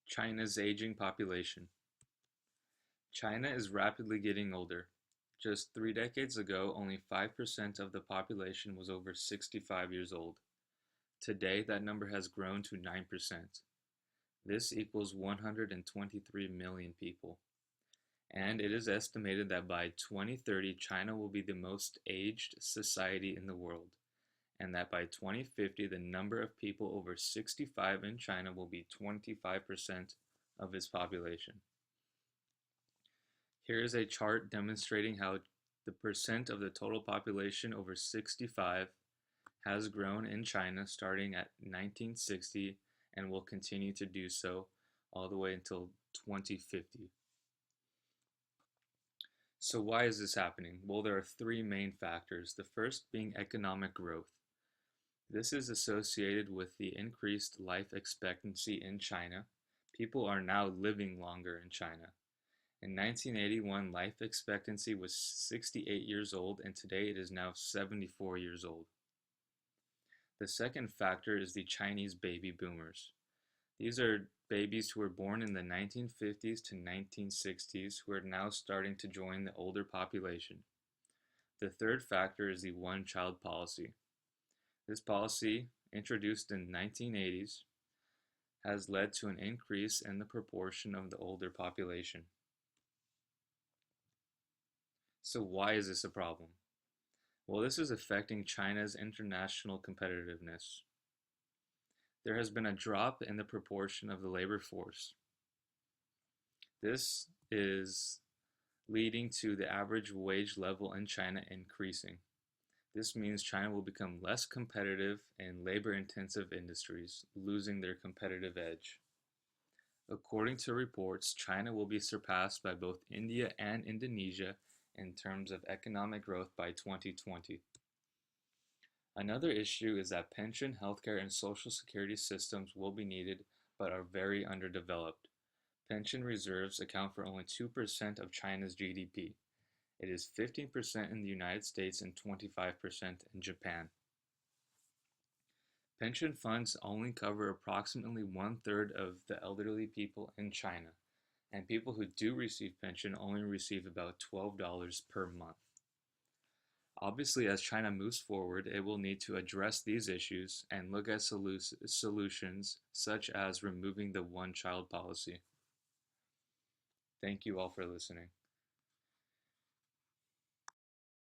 China's aging population. China is rapidly getting older. Just 3 decades ago, only 5% of the population was over 65 years old. Today, that number has grown to 9%. This equals 123 million people. And it is estimated that by 2030, China will be the most aged society in the world, and that by 2050, the number of people over 65 in China will be 25% of its population. Here is a chart demonstrating how the percent of the total population over 65 has grown in China starting at 1960 and will continue to do so all the way until 2050. So why is this happening? Well, there are three main factors. The first being economic growth. This is associated with the increased life expectancy in China. People are now living longer in China. In 1981, life expectancy was 68 years old, and today it is now 74 years old. The second factor is the Chinese baby boomers. These are babies who were born in the 1950s to 1960s who are now starting to join the older population. The third factor is the one-child policy. This policy, introduced in the 1980s, has led to an increase in the proportion of the older population. So why is this a problem? Well, this is affecting China's international competitiveness. There has been a drop in the proportion of the labor force. This is leading to the average wage level in China increasing. This means China will become less competitive in labor-intensive industries, losing their competitive edge. According to reports, China will be surpassed by both India and Indonesia in terms of economic growth by 2020. Another issue is that pension, healthcare, and social security systems will be needed but are very underdeveloped. Pension reserves account for only 2% of China's GDP. It is 15% in the United States and 25% in Japan. Pension funds only cover approximately 1/3 of the elderly people in China, and people who do receive pension only receive about $12 per month. Obviously, as China moves forward, it will need to address these issues and look at solutions such as removing the one-child policy. Thank you all for listening.